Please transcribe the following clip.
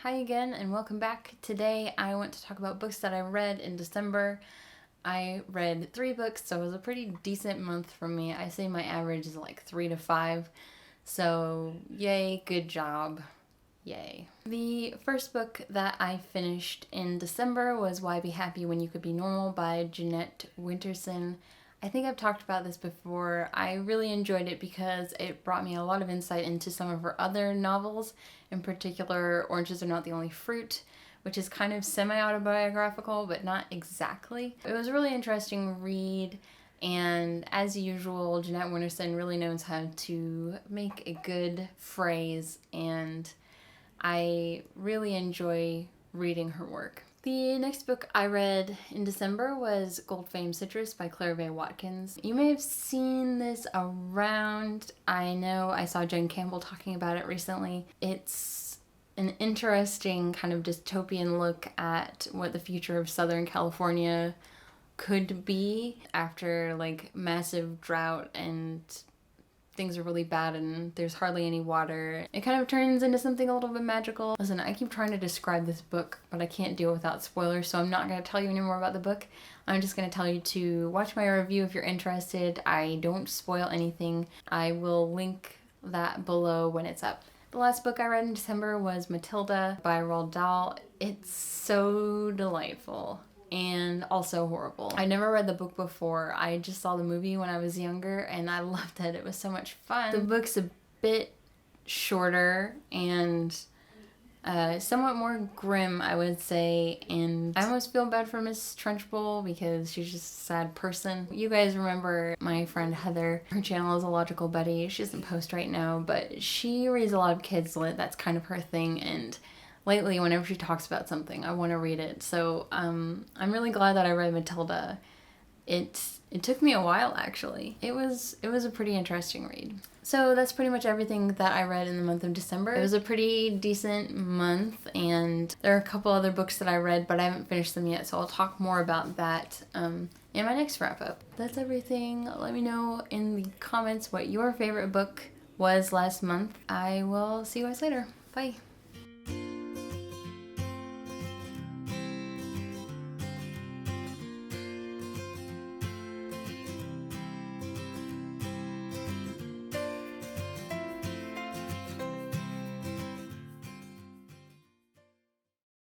Hi again and welcome back. Today I want to talk about books that I read in December. I read 3 books, so it was a pretty decent month for me. I say my average is like 3 to 5. So yay, good job. Yay. The first book that I finished in December was Why Be Happy When You Could Be Normal by Jeanette Winterson. I think I've talked about this before. I really enjoyed it because it brought me a lot of insight into some of her other novels, in particular Oranges Are Not the Only Fruit, which is kind of semi-autobiographical, but not exactly. It was a really interesting read, and as usual, Jeanette Winterson really knows how to make a good phrase, and I really enjoy reading her work. The next book I read in December was Gold Fame Citrus by Claire Vaye Watkins. You may have seen this around. I know I saw Jen Campbell talking about it recently. It's an interesting kind of dystopian look at what the future of Southern California could be after like massive drought and things are really bad and there's hardly any water. It kind of turns into something a little bit magical. Listen, I keep trying to describe this book, but I can't do it without spoilers, so I'm not going to tell you any more about the book. I'm just going to tell you to watch my review if you're interested. I don't spoil anything. I will link that below when it's up. The last book I read in December was Matilda by Roald Dahl. It's so delightful and also horrible. I never read the book before. I just saw the movie when I was younger and I loved it. It was so much fun. The book's a bit shorter and somewhat more grim, I would say, and I almost feel bad for Miss Trunchbull because she's just a sad person. You guys remember my friend Heather. Her channel is A Logical Betty. She doesn't post right now, but she reads a lot of kids lit. That's kind of her thing, and lately, whenever she talks about something, I want to read it. So I'm really glad that I read Matilda. It took me a while, actually. It was a pretty interesting read. So that's pretty much everything that I read in the month of December. It was a pretty decent month, and there are a couple other books that I read, but I haven't finished them yet, so I'll talk more about that in my next wrap-up. That's everything. Let me know in the comments what your favorite book was last month. I will see you guys later. Bye.